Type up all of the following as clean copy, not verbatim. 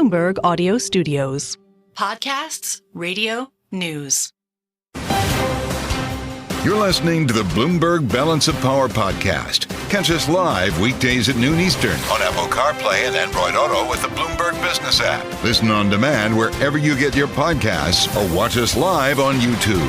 Bloomberg Audio Studios. Podcasts, radio, news. You're listening to the Bloomberg Balance of Power podcast. Catch us live weekdays at noon Eastern on Apple CarPlay and Android Auto with the Bloomberg Business app. Listen on demand wherever you get your podcasts or watch us live on YouTube.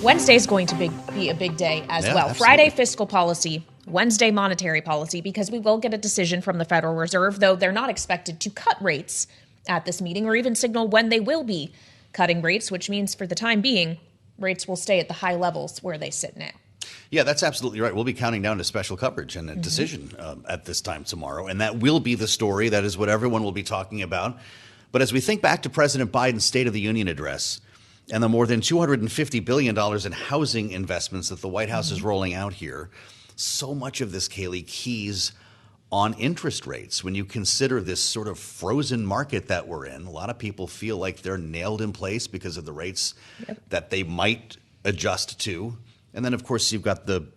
Wednesday is going to be a big day as well. Absolutely. Friday, fiscal policy. Wednesday, monetary policy, because we will get a decision from the Federal Reserve, though they're not expected to cut rates at this meeting or even signal when they will be cutting rates, which means for the time being, rates will stay at the high levels where they sit now. Yeah, that's absolutely right. We'll be counting down to special coverage and a decision at this time tomorrow. And that will be the story. That is what everyone will be talking about. But as we think back to President Biden's State of the Union address and the more than $250 billion in housing investments that the White House is rolling out here, so much of this, Kailey, keys on interest rates. When you consider this sort of frozen market that we're in, a lot of people feel like they're nailed in place because of the rates that they might adjust to. And then, of course, you've got the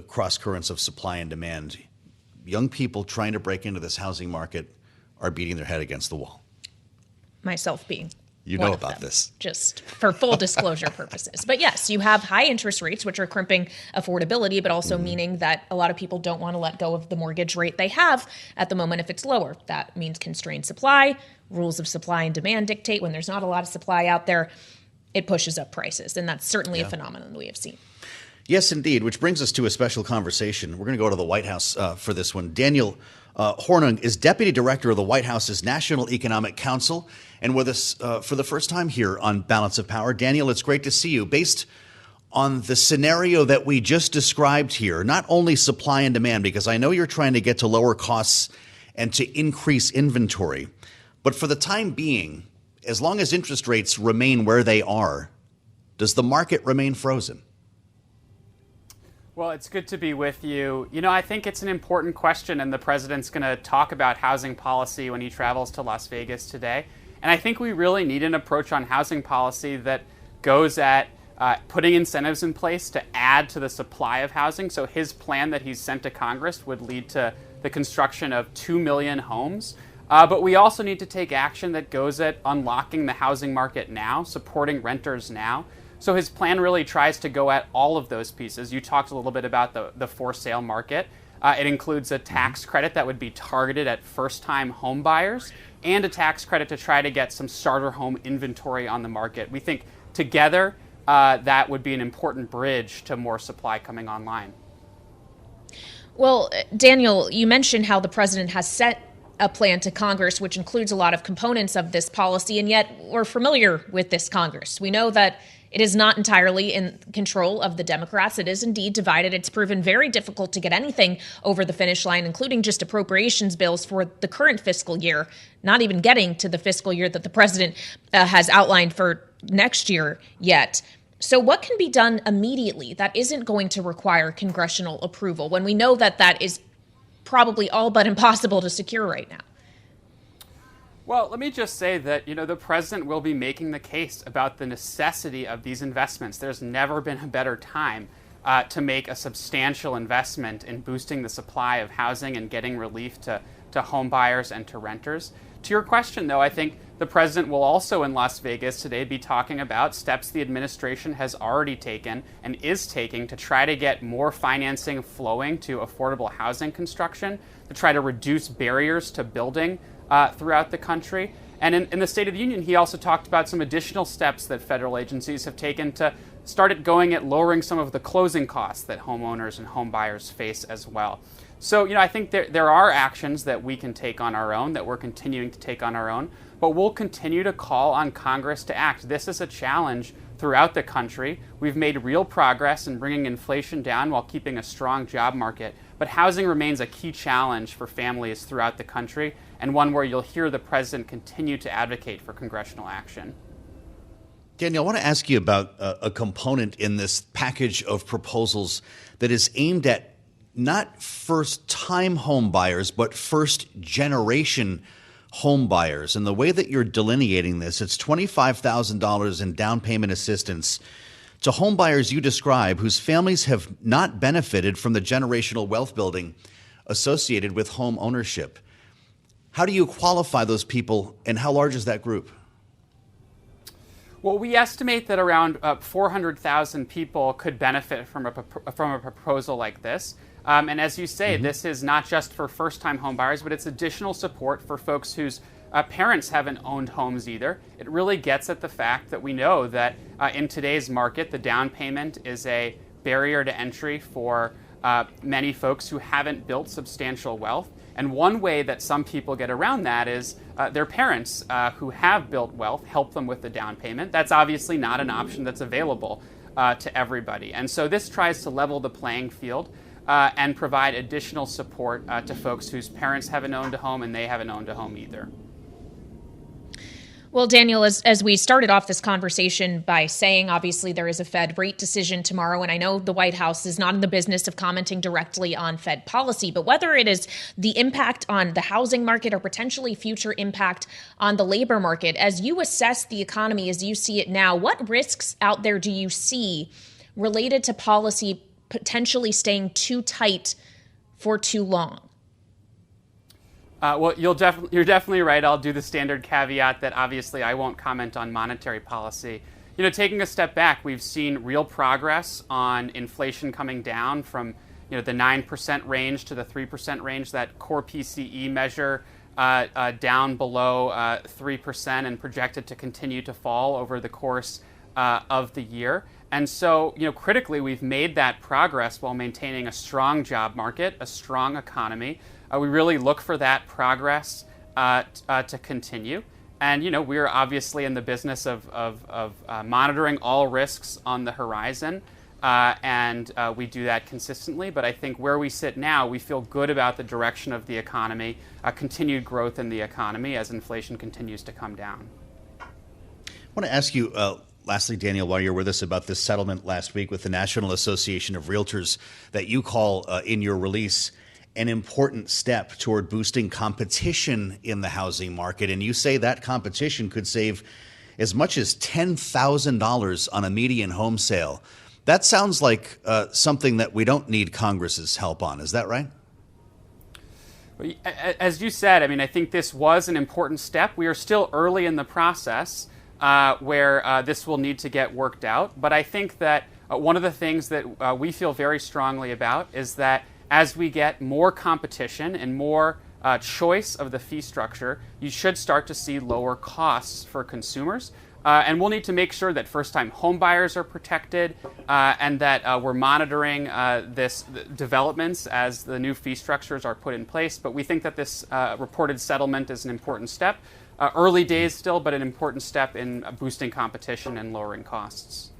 cross currents of supply and demand. Young people trying to break into this housing market are beating their head against the wall. Myself being You know about this. Just for full disclosure purposes. But yes, you have high interest rates, which are crimping affordability, but also meaning that a lot of people don't want to let go of the mortgage rate they have at the moment if it's lower. That means constrained supply. Rules of supply and demand dictate when there's not a lot of supply out there, it pushes up prices. And that's certainly a phenomenon we have seen. Yes, indeed, which brings us to a special conversation. We're going to go to the White House for this one. Daniel Hornung is Deputy Director of the White House's National Economic Council and with us for the first time here on Balance of Power. Daniel, it's great to see you. Based on the scenario that we just described here, not only supply and demand, because I know you're trying to get to lower costs and to increase inventory, but for the time being, as long as interest rates remain where they are, does the market remain frozen? Well, it's good to be with you. You know, I think it's an important question, and the president's going to talk about housing policy when he travels to Las Vegas today. And I think we really need an approach on housing policy that goes at putting incentives in place to add to the supply of housing. So his plan that he's sent to Congress would lead to the construction of 2 million homes. But we also need to take action that goes at unlocking the housing market now, supporting renters now. So his plan really tries to go at all of those pieces. You talked a little bit about the for sale market. It includes a tax credit that would be targeted at first-time home buyers and a tax credit to try to get some starter home inventory on the market. We think together that would be an important bridge to more supply coming online. Well, Daniel, you mentioned how the president has set a plan to Congress, which includes a lot of components of this policy, and yet we're familiar with this Congress. We know that it is not entirely in control of the Democrats. It is indeed divided. It's proven very difficult to get anything over the finish line, including just appropriations bills for the current fiscal year, not even getting to the fiscal year that the president has outlined for next year yet. So what can be done immediately that isn't going to require congressional approval when we know that that is probably all but impossible to secure right now? Well, let me just say that, the president will be making the case about the necessity of these investments. There's never been a better time to make a substantial investment in boosting the supply of housing and getting relief to home buyers and to renters. To your question, though, I think the president will also in Las Vegas today be talking about steps the administration has already taken and is taking to try to get more financing flowing to affordable housing construction, to try to reduce barriers to building throughout the country. And in the State of the Union, he also talked about some additional steps that federal agencies have taken to start going at lowering some of the closing costs that homeowners and home buyers face as well. So, I think there are actions that we can take on our own, that we're continuing to take on our own, but we'll continue to call on Congress to act. This is a challenge throughout the country. We've made real progress in bringing inflation down while keeping a strong job market, but housing remains a key challenge for families throughout the country, and one where you'll hear the president continue to advocate for congressional action. Daniel, I want to ask you about a component in this package of proposals that is aimed at not first-time home buyers, but first-generation home buyers. And the way that you're delineating this, it's $25,000 in down payment assistance to home buyers you describe whose families have not benefited from the generational wealth building associated with home ownership. How do you qualify those people, and how large is that group? Well, we estimate that around 400,000 people could benefit from a proposal like this. And as you say, this is not just for first-time home buyers, but it's additional support for folks whose parents haven't owned homes either. It really gets at the fact that we know that in today's market, the down payment is a barrier to entry for many folks who haven't built substantial wealth. And one way that some people get around that is their parents who have built wealth help them with the down payment. That's obviously not an option that's available to everybody. And so this tries to level the playing field and provide additional support to folks whose parents haven't owned a home and they haven't owned a home either. Well, Daniel, as we started off this conversation by saying, obviously, there is a Fed rate decision tomorrow, and I know the White House is not in the business of commenting directly on Fed policy, but whether it is the impact on the housing market or potentially future impact on the labor market, as you assess the economy as you see it now, what risks out there do you see related to policy potentially staying too tight for too long? Well, you're definitely right. I'll do the standard caveat that obviously I won't comment on monetary policy. Taking a step back, we've seen real progress on inflation coming down from the 9% range to the 3% range. That core PCE measure down below 3% and projected to continue to fall over the course of the year. And so, critically, we've made that progress while maintaining a strong job market, a strong economy. We really look for that progress to continue. And, we're obviously in the business of monitoring all risks on the horizon. And we do that consistently. But I think where we sit now, we feel good about the direction of the economy, continued growth in the economy as inflation continues to come down. I want to ask you, lastly, Daniel, while you're with us, about this settlement last week with the National Association of Realtors that you call in your release an important step toward boosting competition in the housing market. And you say that competition could save as much as $10,000 on a median home sale. That sounds like something that we don't need Congress's help on. Is that right? As you said, I think this was an important step. We are still early in the process where this will need to get worked out. But I think that one of the things that we feel very strongly about is that as we get more competition and more choice of the fee structure, you should start to see lower costs for consumers. And we'll need to make sure that first-time home buyers are protected and that we're monitoring this developments as the new fee structures are put in place. But we think that this reported settlement is an important step. Early days still, but an important step in boosting competition and lowering costs.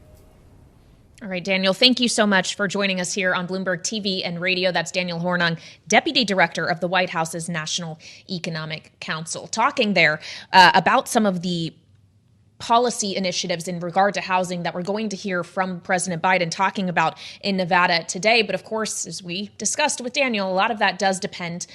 All right, Daniel, thank you so much for joining us here on Bloomberg TV and radio. That's Daniel Hornung, Deputy Director of the White House's National Economic Council, talking there about some of the policy initiatives in regard to housing that we're going to hear from President Biden talking about in Nevada today. But of course, as we discussed with Daniel, a lot of that does depend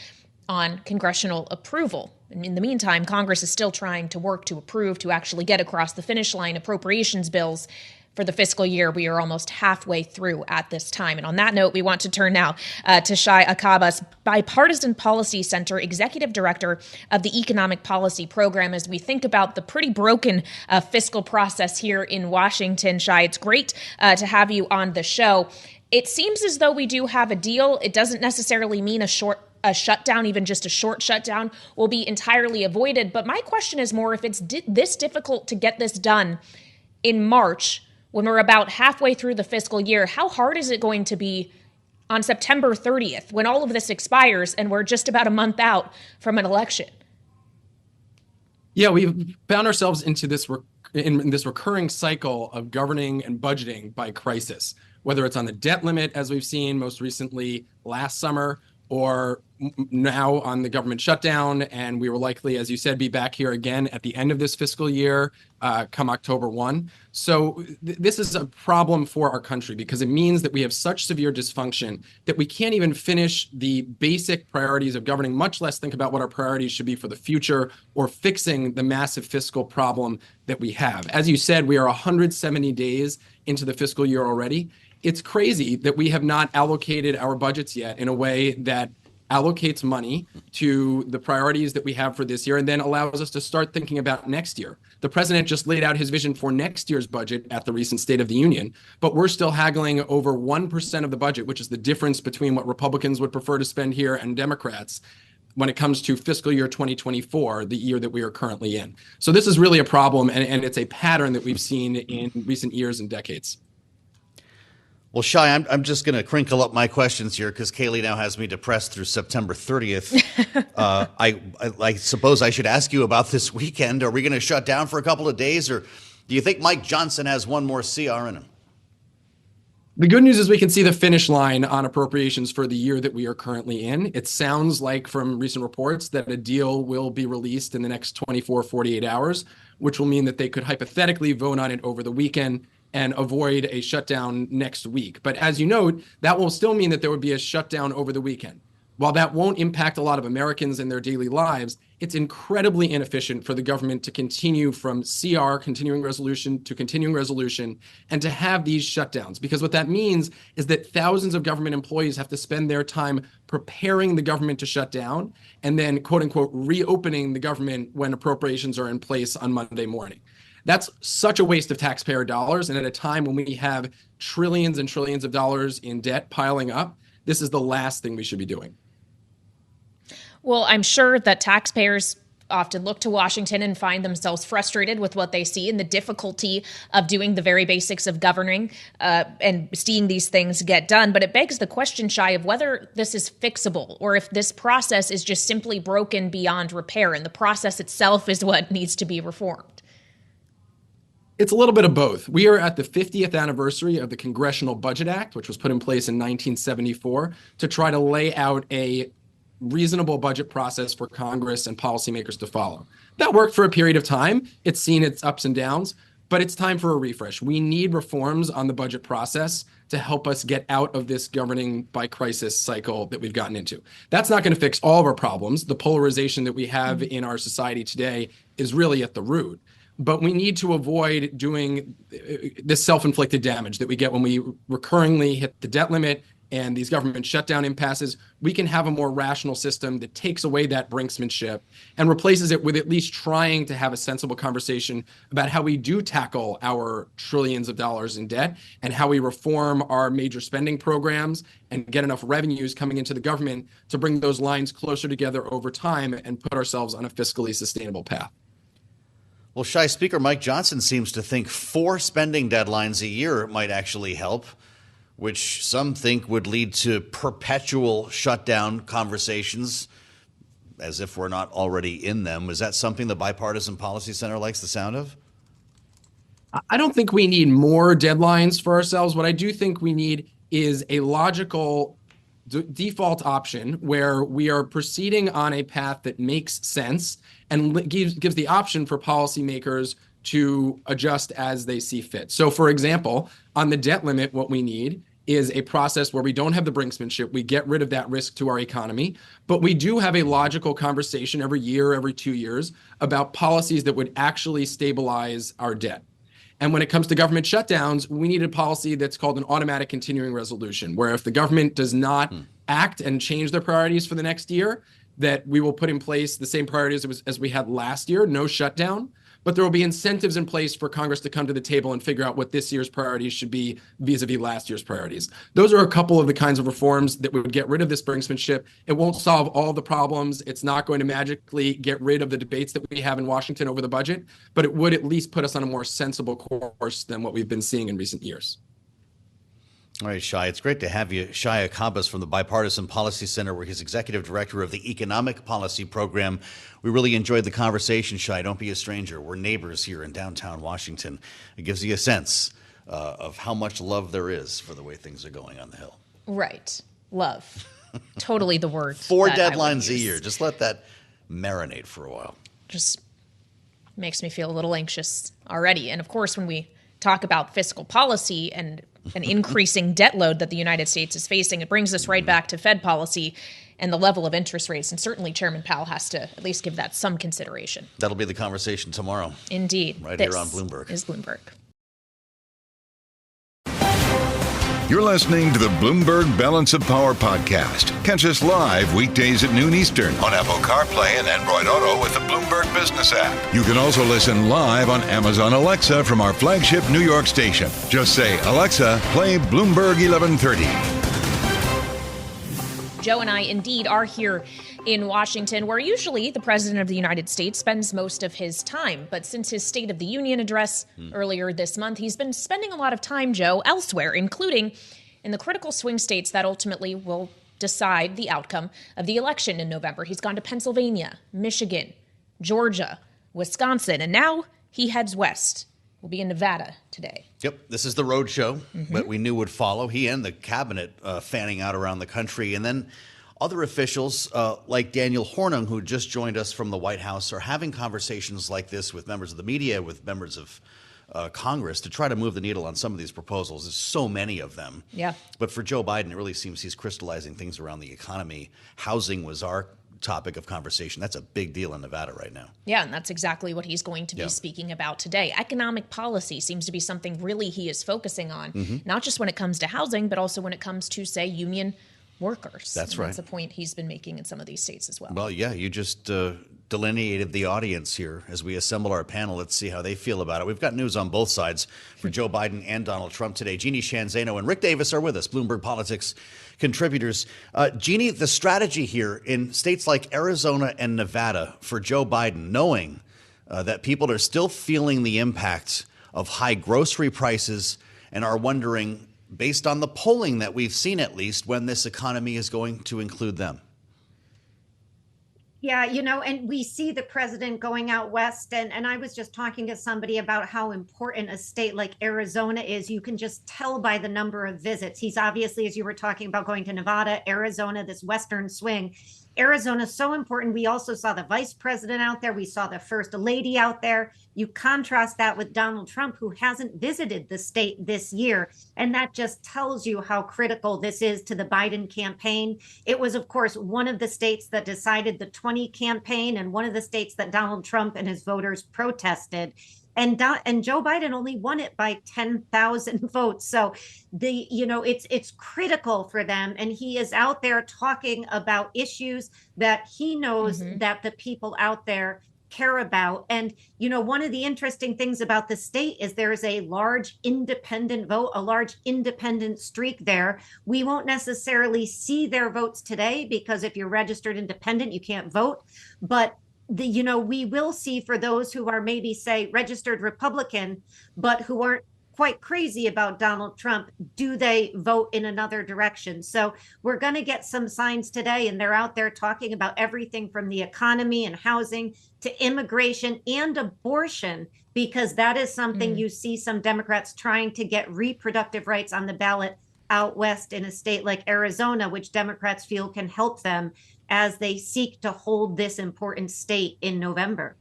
on congressional approval. And in the meantime, Congress is still trying to work to approve, to actually get across the finish line appropriations bills for the fiscal year. We are almost halfway through at this time. And on that note, we want to turn now to Shai Akabas, Bipartisan Policy Center Executive Director of the Economic Policy Program, as we think about the pretty broken fiscal process here in Washington. Shai, it's great to have you on the show. It seems as though we do have a deal. It doesn't necessarily mean a shutdown, even just a short shutdown, will be entirely avoided. But my question is more, if it's this difficult to get this done in March, when we're about halfway through the fiscal year, how hard is it going to be on September 30th when all of this expires and we're just about a month out from an election? Yeah, we've found ourselves into this in this recurring cycle of governing and budgeting by crisis, whether it's on the debt limit, as we've seen most recently last summer, or now on the government shutdown. And we will likely, as you said, be back here again at the end of this fiscal year, come October 1. So this is a problem for our country because it means that we have such severe dysfunction that we can't even finish the basic priorities of governing, much less think about what our priorities should be for the future or fixing the massive fiscal problem that we have. As you said, we are 170 days into the fiscal year already. It's crazy that we have not allocated our budgets yet in a way that allocates money to the priorities that we have for this year, and then allows us to start thinking about next year. The president just laid out his vision for next year's budget at the recent State of the Union, but we're still haggling over 1% of the budget, which is the difference between what Republicans would prefer to spend here and Democrats when it comes to fiscal year 2024, the year that we are currently in. So this is really a problem, and it's a pattern that we've seen in recent years and decades. Well, Shai, I'm just going to crinkle up my questions here because Kailey now has me depressed through September 30th. I suppose I should ask you about this weekend. Are we going to shut down for a couple of days, or do you think Mike Johnson has one more CR in him? The good news is we can see the finish line on appropriations for the year that we are currently in. It sounds like from recent reports that a deal will be released in the next 24, 48 hours, which will mean that they could hypothetically vote on it over the weekend and avoid a shutdown next week. But as you note, that will still mean that there would be a shutdown over the weekend. While that won't impact a lot of Americans in their daily lives, it's incredibly inefficient for the government to continue from CR, continuing resolution, to continuing resolution, and to have these shutdowns. Because what that means is that thousands of government employees have to spend their time preparing the government to shut down and then, quote unquote, reopening the government when appropriations are in place on Monday morning. That's such a waste of taxpayer dollars. And at a time when we have trillions and trillions of dollars in debt piling up, this is the last thing we should be doing. Well, I'm sure that taxpayers often look to Washington and find themselves frustrated with what they see and the difficulty of doing the very basics of governing and seeing these things get done. But it begs the question, Shai, of whether this is fixable or if this process is just simply broken beyond repair and the process itself is what needs to be reformed. It's a little bit of both. We are at the 50th anniversary of the Congressional Budget Act, which was put in place in 1974 to try to lay out a reasonable budget process for Congress and policymakers to follow. That worked for a period of time. It's seen its ups and downs, but it's time for a refresh. We need reforms on the budget process to help us get out of this governing by crisis cycle that we've gotten into. That's not going to fix all of our problems. The polarization that we have in our society today is really at the root. But we need to avoid doing this self-inflicted damage that we get when we recurringly hit the debt limit and these government shutdown impasses. We can have a more rational system that takes away that brinksmanship and replaces it with at least trying to have a sensible conversation about how we do tackle our trillions of dollars in debt and how we reform our major spending programs and get enough revenues coming into the government to bring those lines closer together over time and put ourselves on a fiscally sustainable path. Well, Shai, Speaker Mike Johnson seems to think 4 spending deadlines a year might actually help, which some think would lead to perpetual shutdown conversations, as if we're not already in them. Is that something the Bipartisan Policy Center likes the sound of? I don't think we need more deadlines for ourselves. What I do think we need is a logical default option where we are proceeding on a path that makes sense and gives the option for policymakers to adjust as they see fit. So, for example, on the debt limit, what we need is a process where we don't have the brinksmanship. We get rid of that risk to our economy, but we do have a logical conversation every year, every 2 years about policies that would actually stabilize our debt. And when it comes to government shutdowns, we need a policy that's called an automatic continuing resolution, where if the government does not act and change their priorities for the next year, that we will put in place the same priorities as we had last year, no shutdown. But there will be incentives in place for Congress to come to the table and figure out what this year's priorities should be vis-a-vis last year's priorities. Those are a couple of the kinds of reforms that would get rid of this brinksmanship. It won't solve all the problems. It's not going to magically get rid of the debates that we have in Washington over the budget, but it would at least put us on a more sensible course than what we've been seeing in recent years. All right, Shai, it's great to have you. Shai Akabas from the Bipartisan Policy Center, where he's executive director of the Economic Policy Program. We really enjoyed the conversation, Shai. Don't be a stranger. We're neighbors here in downtown Washington. It gives you a sense of how much love there is for the way things are going on the Hill. Right. Love. Totally the word. 4 deadlines a year. Just let that marinate for a while. Just makes me feel a little anxious already. And of course, when we talk about fiscal policy and an increasing debt load that the United States is facing, it brings us right back to Fed policy and the level of interest rates. And certainly Chairman Powell has to at least give that some consideration. That'll be the conversation tomorrow. Indeed. Right here on Bloomberg. Is Bloomberg. You're listening to the Bloomberg Balance of Power podcast. Catch us live weekdays at noon Eastern on Apple CarPlay and Android Auto with the Bloomberg Business app. You can also listen live on Amazon Alexa from our flagship New York station. Just say, Alexa, play Bloomberg 1130. Joe and I indeed are here in Washington, where usually the President of the United States spends most of his time. But since his State of the Union address earlier this month, he's been spending a lot of time, Joe, elsewhere, including in the critical swing states that ultimately will decide the outcome of the election in November. He's gone to Pennsylvania, Michigan, Georgia, Wisconsin, and now he heads west. We'll be in Nevada today. Yep, this is the road show that we knew would follow. He and the cabinet fanning out around the country. And then other officials like Daniel Hornung, who just joined us from the White House, are having conversations like this with members of the media, with members of Congress to try to move the needle on some of these proposals. There's so many of them. Yeah. But for Joe Biden, it really seems he's crystallizing things around the economy. Housing was our topic of conversation. That's a big deal in Nevada right now. Yeah, and that's exactly what he's going to be speaking about today. Economic policy seems to be something really he is focusing on, not just when it comes to housing, but also when it comes to, say, union workers. That's right. That's a point he's been making in some of these states as well. Well, yeah, you just delineated the audience here as we assemble our panel. Let's see how they feel about it. We've got news on both sides for Joe Biden and Donald Trump today. Jeanne, Shai, Zaino, and Rick Davis are with us, Bloomberg Politics contributors. Jeanne, the strategy here in states like Arizona and Nevada for Joe Biden, knowing that people are still feeling the impact of high grocery prices and are wondering, based on the polling that we've seen at least, when this economy is going to include them. Yeah, and we see the president going out west. And I was just talking to somebody about how important a state like Arizona is. You can just tell by the number of visits. He's obviously, as you were talking about, going to Nevada, Arizona, this western swing. Arizona is so important. We also saw the vice president out there. We saw the first lady out there. You contrast that with Donald Trump, who hasn't visited the state this year. And that just tells you how critical this is to the Biden campaign. It was, of course, one of the states that decided the 20 campaign and one of the states that Donald Trump and his voters protested. And Joe Biden only won it by 10,000 votes. So it's critical for them. And he is out there talking about issues that he knows that the people out there care about. And, one of the interesting things about the state is there is a large independent vote, a large independent streak there. We won't necessarily see their votes today because if you're registered independent, you can't vote. But we will see for those who are maybe, say, registered Republican, but who aren't quite crazy about Donald Trump, do they vote in another direction? So we're going to get some signs today, and they're out there talking about everything from the economy and housing to immigration and abortion, because that is something you see some Democrats trying to get reproductive rights on the ballot out west in a state like Arizona, which Democrats feel can help them as they seek to hold this important state in November.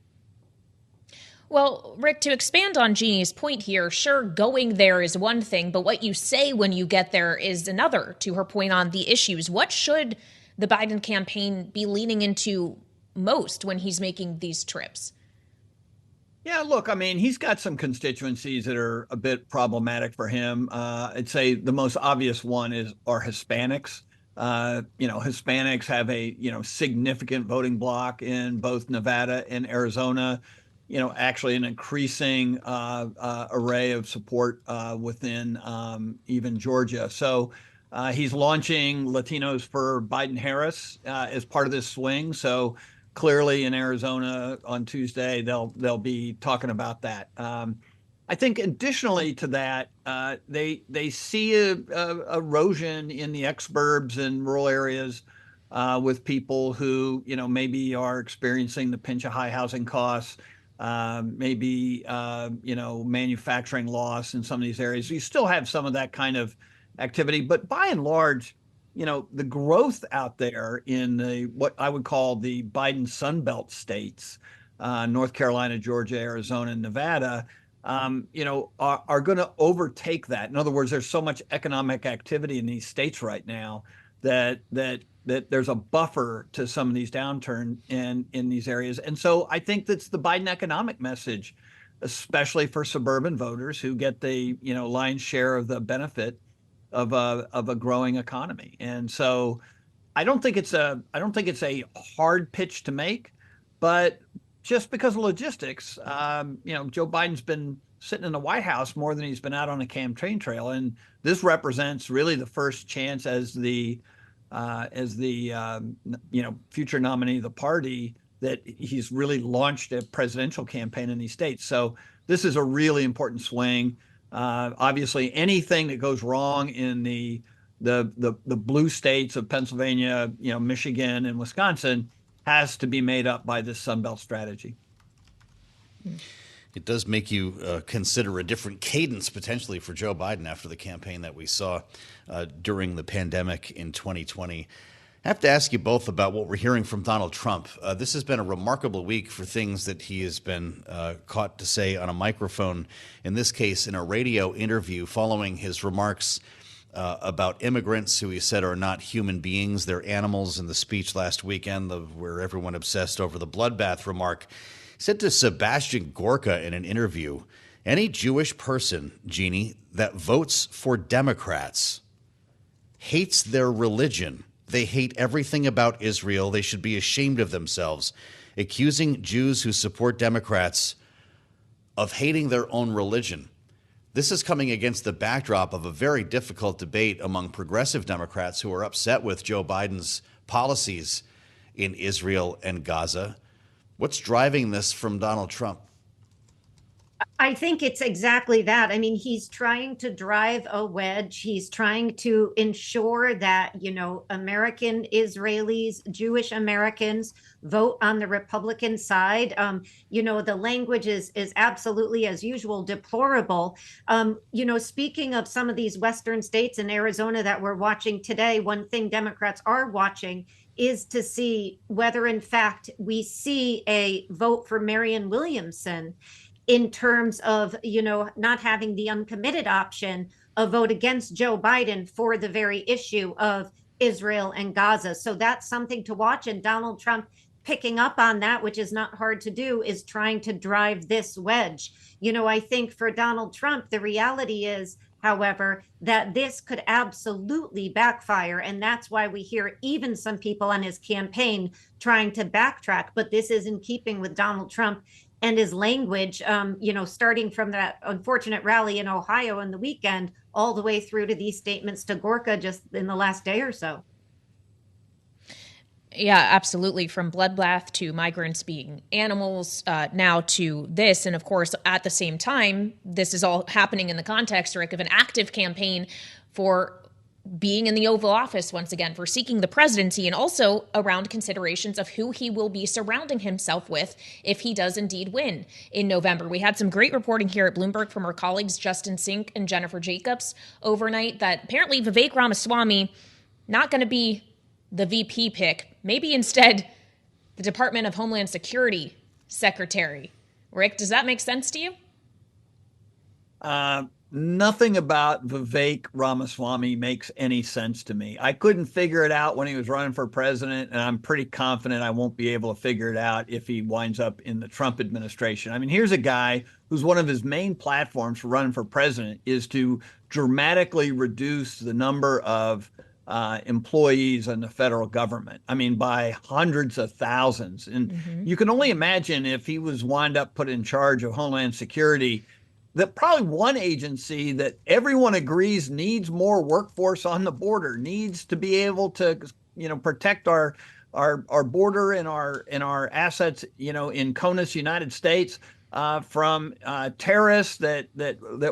Well, Rick, to expand on Jeanne's point here, sure, going there is one thing, but what you say when you get there is another, to her point on the issues. What should the Biden campaign be leaning into most when he's making these trips? Yeah, look, I mean, he's got some constituencies that are a bit problematic for him. I'd say the most obvious one are Hispanics. Hispanics have a, significant voting bloc in both Nevada and Arizona, actually an increasing array of support within even Georgia. So he's launching Latinos for Biden-Harris as part of this swing. So clearly in Arizona on Tuesday, they'll be talking about that. I think additionally to that, they see a erosion in the exurbs and rural areas with people who, maybe are experiencing the pinch of high housing costs, maybe, manufacturing loss in some of these areas. You still have some of that kind of activity, but by and large, the growth out there in what I would call the Biden Sunbelt states, North Carolina, Georgia, Arizona, and Nevada, are going to overtake that. In other words, there's so much economic activity in these states right now that there's a buffer to some of these downturn in these areas. And so I think that's the Biden economic message, especially for suburban voters who get the, lion's share of the benefit of a growing economy. And so I don't think it's a hard pitch to make, but just because of logistics, Joe Biden's been sitting in the White House more than he's been out on a campaign trail, and this represents really the first chance as the future nominee of the party that he's really launched a presidential campaign in these states. So this is a really important swing. Obviously, anything that goes wrong in the blue states of Pennsylvania, Michigan, and Wisconsin has to be made up by this Sunbelt strategy. It does make you consider a different cadence potentially for Joe Biden after the campaign that we saw during the pandemic in 2020. I have to ask you both about what we're hearing from Donald Trump. This has been a remarkable week for things that he has been caught to say on a microphone, in this case in a radio interview following his remarks about immigrants who he said are not human beings, they're animals, in the speech last weekend where everyone obsessed over the bloodbath remark. He said to Sebastian Gorka in an interview, any Jewish person, Jeanne, that votes for Democrats hates their religion. They hate everything about Israel. They should be ashamed of themselves. Accusing Jews who support Democrats of hating their own religion. This is coming against the backdrop of a very difficult debate among progressive Democrats who are upset with Joe Biden's policies in Israel and Gaza. What's driving this from Donald Trump? I think it's exactly that. I mean, he's trying to drive a wedge. He's trying to ensure that, American Israelis, Jewish Americans vote on the Republican side. The language is absolutely, as usual, deplorable. Speaking of some of these Western states and Arizona that we're watching today, one thing Democrats are watching is to see whether, in fact, we see a vote for Marianne Williamson in terms of, not having the uncommitted option, a vote against Joe Biden for the very issue of Israel and Gaza. So that's something to watch. And Donald Trump picking up on that, which is not hard to do, is trying to drive this wedge. I think for Donald Trump, the reality is, however, that this could absolutely backfire. And that's why we hear even some people on his campaign trying to backtrack. But this is in keeping with Donald Trump and his language, starting from that unfortunate rally in Ohio on the weekend, all the way through to these statements to Gorka just in the last day or so. Yeah, absolutely. From bloodbath to migrants being animals, now to this. And of course, at the same time, this is all happening in the context, Rick, of an active campaign for being in the Oval Office once again, for seeking the presidency, and also around considerations of who he will be surrounding himself with if he does indeed win in November. We had some great reporting here at Bloomberg from our colleagues Justin Sink and Jennifer Jacobs overnight that apparently Vivek Ramaswamy not going to be the VP pick, maybe instead the Department of Homeland Security Secretary. Rick, does that make sense to you? Nothing about Vivek Ramaswamy makes any sense to me. I couldn't figure it out when he was running for president, and I'm pretty confident I won't be able to figure it out if he winds up in the Trump administration. I mean, here's a guy whose one of his main platforms for running for president is to dramatically reduce the number of employees in the federal government. I mean, by hundreds of thousands. And you can only imagine if he was wound up put in charge of Homeland Security, that probably one agency that everyone agrees needs more workforce on the border, needs to be able to, protect our border and our assets, in CONUS, United States, from terrorists that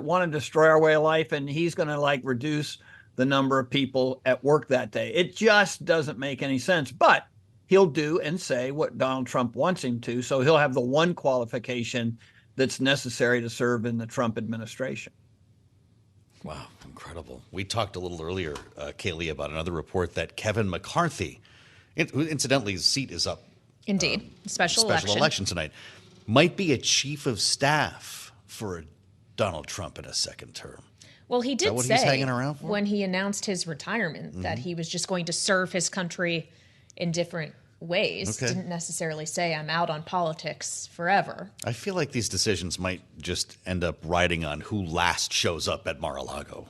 want to destroy our way of life. And he's going to reduce the number of people at work that day. It just doesn't make any sense. But he'll do and say what Donald Trump wants him to. So he'll have the one qualification that's necessary to serve in the Trump administration. Wow, incredible. We talked a little earlier, Kailey, about another report that Kevin McCarthy, who incidentally his seat is up. Indeed, special election tonight, might be a chief of staff for Donald Trump in a second term. Well, he did he's say hanging around for? When he announced his retirement that he was just going to serve his country in different ways. Okay. Didn't necessarily say I'm out on politics forever. I feel like these decisions might just end up riding on who last shows up at Mar-a-Lago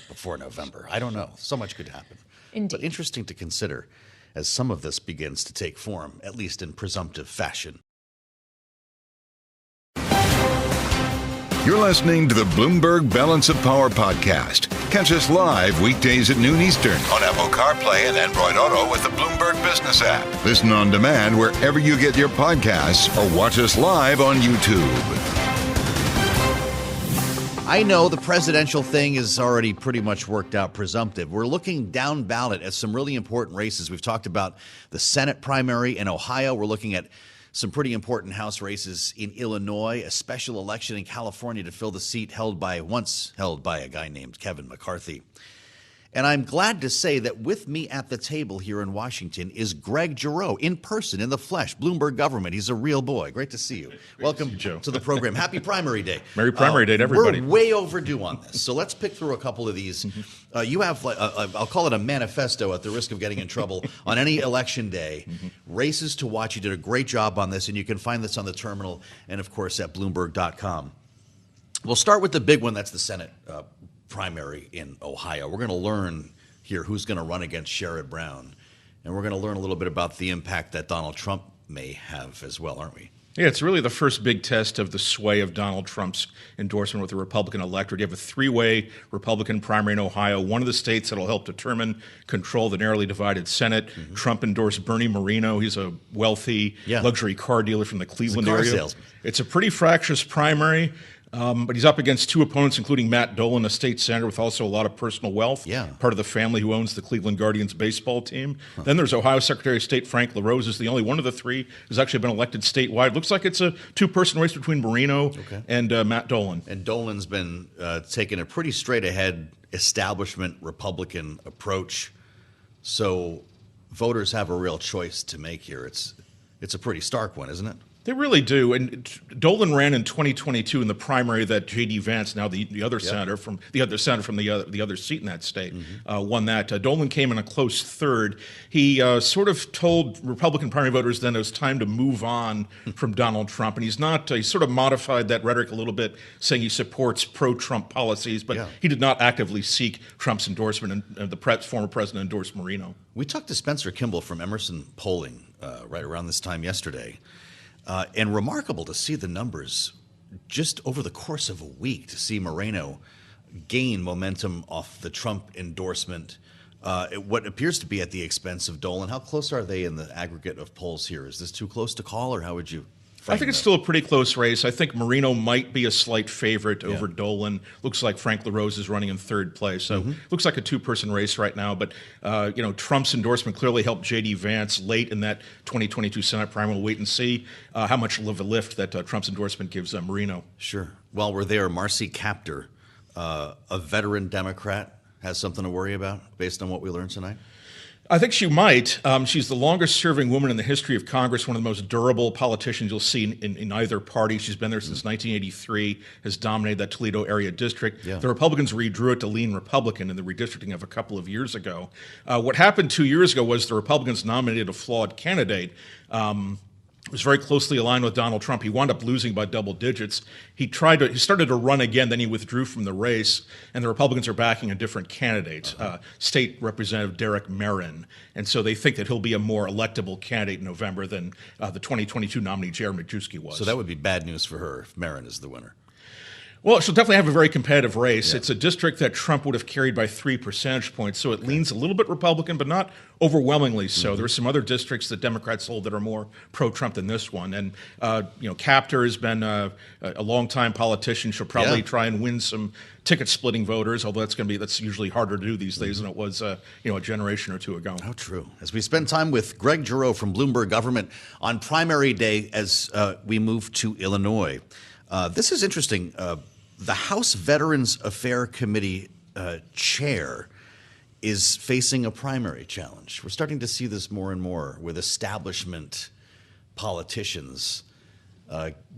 before November. I don't know. So much could happen. Indeed. But interesting to consider as some of this begins to take form, at least in presumptive fashion. You're listening to the Bloomberg Balance of Power podcast. Catch us live weekdays at noon Eastern on Apple CarPlay and Android Auto with the Bloomberg Business app. Listen on demand wherever you get your podcasts or watch us live on YouTube. I know the presidential thing is already pretty much worked out presumptive. We're looking down ballot at some really important races. We've talked about the Senate primary in Ohio. We're looking at some pretty important House races in Illinois, a special election in California to fill the seat once held by a guy named Kevin McCarthy. And I'm glad to say that with me at the table here in Washington is Greg Giroux, in person, in the flesh, Bloomberg government. He's a real boy. Great to see you. Welcome to the program. Happy Primary Day. Merry Primary Day to everybody. We're way overdue on this. So let's pick through a couple of these. You have, I'll call it a manifesto at the risk of getting in trouble, on any election day. Races to watch. You did a great job on this, and you can find this on the terminal and, of course, at Bloomberg.com. We'll start with the big one. That's the Senate primary in Ohio. We're going to learn here who's going to run against Sherrod Brown, and we're going to learn a little bit about the impact that Donald Trump may have as well, aren't we? Yeah, it's really the first big test of the sway of Donald Trump's endorsement with the Republican electorate. You have a three-way Republican primary in Ohio, one of the states that will help control the narrowly divided Senate. Trump endorsed Bernie Moreno. He's a wealthy luxury car dealer from the Cleveland area. Salesman. It's a pretty fractious primary. But he's up against two opponents, including Matt Dolan, a state senator with also a lot of personal wealth, part of the family who owns the Cleveland Guardians baseball team. Then there's Ohio Secretary of State Frank LaRose, is the only one of the three who's actually been elected statewide. Looks like it's a two-person race between Moreno and Matt Dolan. And Dolan's been taking a pretty straight-ahead establishment Republican approach. So voters have a real choice to make here. It's a pretty stark one, isn't it? They really do. And Dolan ran in 2022 in the primary that J.D. Vance, now the other senator from the other seat in that state, won that. Dolan came in a close third. He sort of told Republican primary voters then it was time to move on from Donald Trump. And he's sort of modified that rhetoric a little bit, saying he supports pro-Trump policies, but he did not actively seek Trump's endorsement, and the former president endorsed Moreno. We talked to Spencer Kimball from Emerson Polling right around this time yesterday. And remarkable to see the numbers just over the course of a week, to see Moreno gain momentum off the Trump endorsement, what appears to be at the expense of Dolan. How close are they in the aggregate of polls here? Is this too close to call, or how would you frame I think it's that? still a pretty close race. I think Moreno might be a slight favorite over Dolan. Looks like Frank LaRose is running in third place. So looks like a two-person race right now. But, Trump's endorsement clearly helped J.D. Vance late in that 2022 Senate primary. We'll wait and see how much of a lift that Trump's endorsement gives Moreno. Sure. While we're there, Marcy Kaptur, a veteran Democrat, has something to worry about based on what we learned tonight? I think she might. She's the longest-serving woman in the history of Congress, one of the most durable politicians you'll see in either party. She's been there since 1983, has dominated that Toledo area district. The Republicans redrew it to lean Republican in the redistricting of a couple of years ago. What happened 2 years ago was the Republicans nominated a flawed candidate. Was very closely aligned with Donald Trump. He wound up losing by double digits. He started to run again, then he withdrew from the race, and the Republicans are backing a different candidate, State Representative Derek Merrin. And so they think that he'll be a more electable candidate in November than the 2022 nominee, Jared Majewski, was. So that would be bad news for her if Merrin is the winner. Well, she'll definitely have a very competitive race. It's a district that Trump would have carried by 3 percentage points, so it leans a little bit Republican, but not overwhelmingly so. There are some other districts that Democrats hold that are more pro-Trump than this one. And, Kaptur has been a longtime politician. She'll probably try and win some ticket-splitting voters, although that's usually harder to do these days than it was, a generation or two ago. How true. As we spend time with Greg Giroux from Bloomberg Government on primary day as we move to Illinois. This is interesting. The House Veterans Affairs Committee chair is facing a primary challenge. We're starting to see this more and more with establishment politicians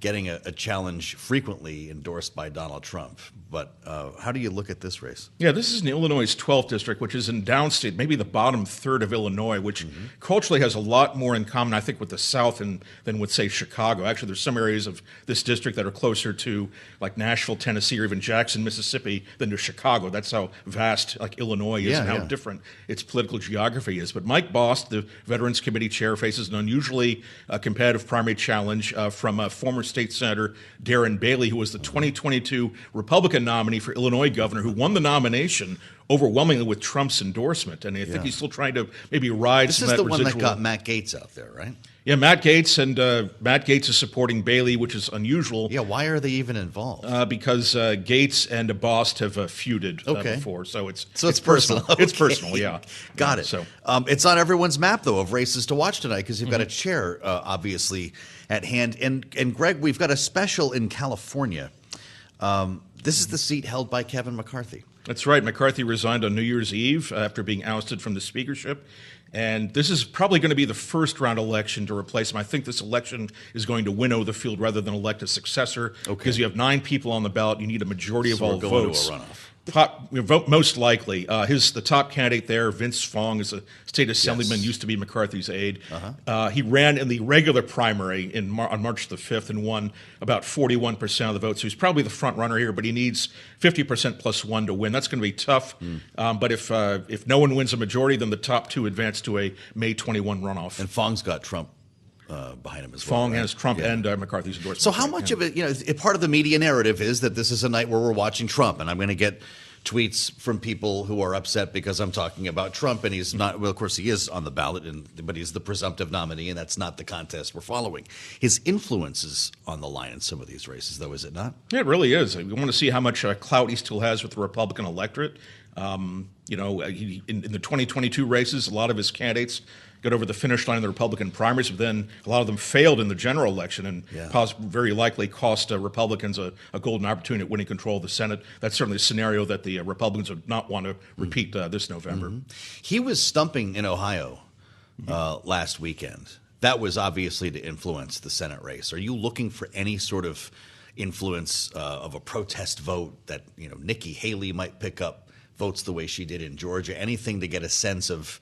getting a challenge frequently endorsed by Donald Trump. But how do you look at this race? Yeah, this is in Illinois' 12th district, which is in downstate, maybe the bottom third of Illinois, which culturally has a lot more in common, I think, with the South than with, say, Chicago. Actually, there's some areas of this district that are closer to, like, Nashville, Tennessee, or even Jackson, Mississippi, than to Chicago. That's how vast, like, Illinois is and how different its political geography is. But Mike Bost, the Veterans Committee chair, faces an unusually competitive primary challenge from former state senator Darren Bailey, who was the 2022 Republican nominee for Illinois governor, who won the nomination overwhelmingly with Trump's endorsement. And I think he's still trying to maybe ride this some is of that the one residual. that got Matt Gaetz out there, right? Yeah, Matt Gaetz, and Matt Gaetz is supporting Bailey, which is unusual. Yeah, why are they even involved? Because Gaetz and Bost have feuded before, so it's personal. It's personal, yeah. Got it. So it's on everyone's map, though, of races to watch tonight because you've got a chair, obviously, at hand. And Greg, we've got a special in California. This is the seat held by Kevin McCarthy. That's right. McCarthy resigned on New Year's Eve after being ousted from the speakership. And this is probably going to be the first round election to replace him. I think this election is going to winnow the field rather than elect a successor because you have 9 people on the ballot. You need a majority of all votes. To a runoff. Vote most likely. The top candidate there, Vince Fong, is a state assemblyman, used to be McCarthy's aide. He ran in the regular primary on March the 5th and won about 41% of the votes. So he's probably the front runner here, but he needs 50% plus 1 to win. That's going to be tough. But if no one wins a majority, then the top 2 advance to a May 21 runoff. And Fong's got Trump behind him as well. Fong has Trump and McCarthy's endorsement. So how much of it, part of the media narrative is that this is a night where we're watching Trump, and I'm going to get tweets from people who are upset because I'm talking about Trump, and he's not, well, of course he is on the ballot, but he's the presumptive nominee, and that's not the contest we're following. His influence is on the line in some of these races, though, is it not? Yeah, it really is. We want to see how much clout he still has with the Republican electorate. In the 2022 races, a lot of his candidates got over the finish line in the Republican primaries, but then a lot of them failed in the general election and very likely cost Republicans a golden opportunity at winning control of the Senate. That's certainly a scenario that the Republicans would not want to repeat this November. He was stumping in Ohio last weekend. That was obviously to influence the Senate race. Are you looking for any sort of influence of a protest vote that Nikki Haley might pick up votes the way she did in Georgia? Anything to get a sense of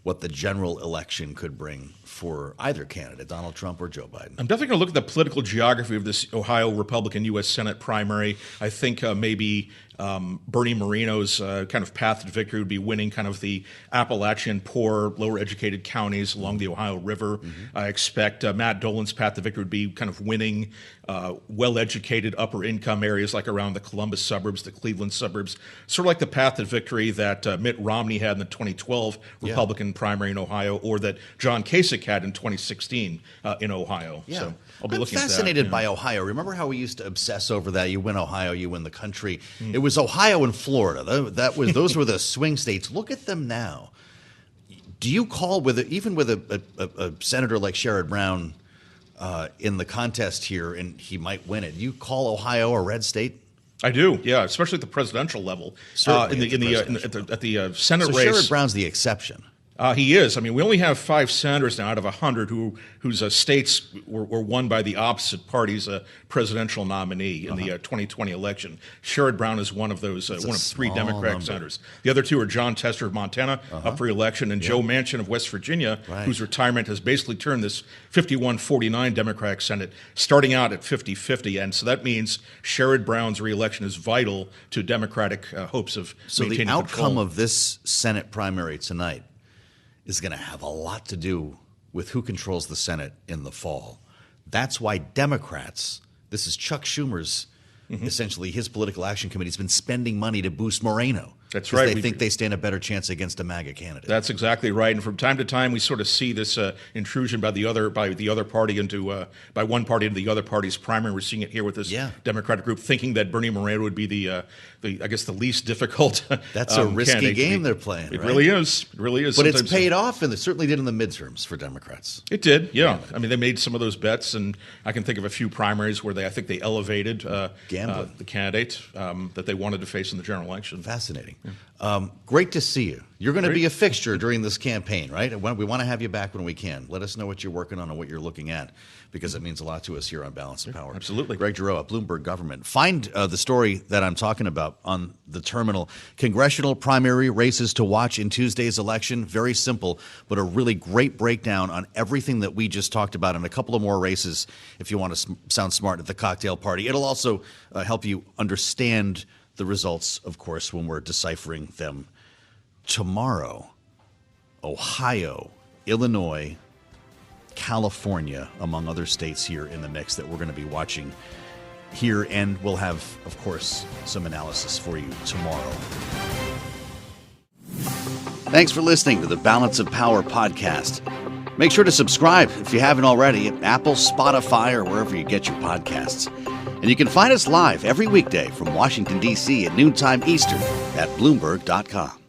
what the general election could bring for either candidate, Donald Trump or Joe Biden? I'm definitely going to look at the political geography of this Ohio Republican U.S. Senate primary. I think maybe Bernie Moreno's kind of path to victory would be winning kind of the Appalachian poor, lower educated counties along the Ohio River. I expect Matt Dolan's path to victory would be kind of winning well-educated upper income areas like around the Columbus suburbs, the Cleveland suburbs, sort of like the path to victory that Mitt Romney had in the 2012 Republican primary in Ohio, or that John Kasich had in 2016 in Ohio. Yeah. So I'll be I'm looking fascinated at that. by Ohio. Remember how we used to obsess over that? You win Ohio, you win the country. It was Ohio and Florida. Those were the swing states. Look at them now. Do you call even with a senator like Sherrod Brown in the contest here, and he might win it? Do you call Ohio a red state? I do, yeah, especially at the presidential level. At the Senate So race. Sherrod Brown's the exception. He is. I mean, we only have 5 senators now out of 100 whose states were won by the opposite party's presidential nominee in the 2020 election. Sherrod Brown is one of those, one of 3 Democratic senators. The other 2 are John Tester of Montana, up for re-election, and Joe Manchin of West Virginia, whose retirement has basically turned this 51-49 Democratic Senate, starting out at 50-50. And so that means Sherrod Brown's re-election is vital to Democratic hopes of maintaining the outcome control. of this Senate primary tonight is going to have a lot to do with who controls the Senate in the fall. That's why Democrats, this is Chuck Schumer's, essentially his political action committee, has been spending money to boost Moreno. That's right. They think they stand a better chance against a MAGA candidate. That's exactly right. And from time to time, we sort of see this intrusion by the other party into by one party into the other party's primary. We're seeing it here with this Democratic group, thinking that Bernie Moreno would be the least difficult. That's a risky game they're playing. It really is. It really is. But it's paid off, and it certainly did in the midterms for Democrats. It did. Yeah. I mean, they made some of those bets, and I can think of a few primaries where I think they elevated the candidate that they wanted to face in the general election. Fascinating. fascinating. Great to see you. You're going to be a fixture during this campaign, right? We want to have you back when we can. Let us know what you're working on and what you're looking at, because it means a lot to us here on Balance of Power. Absolutely. Greg Giroux at Bloomberg Government. Find the story that I'm talking about on the terminal. Congressional primary races to watch in Tuesday's election. Very simple, but a really great breakdown on everything that we just talked about, and a couple of more races if you want to sound smart at the cocktail party. It'll also help you understand the results, of course, when we're deciphering them tomorrow. Ohio, Illinois, California, among other states here in the mix that we're going to be watching here, and we'll have, of course, some analysis for you tomorrow. Thanks for listening to the Balance of Power podcast. Make sure to subscribe if you haven't already at Apple, Spotify, or wherever you get your podcasts. And you can find us live every weekday from Washington, D.C. at noontime Eastern at Bloomberg.com.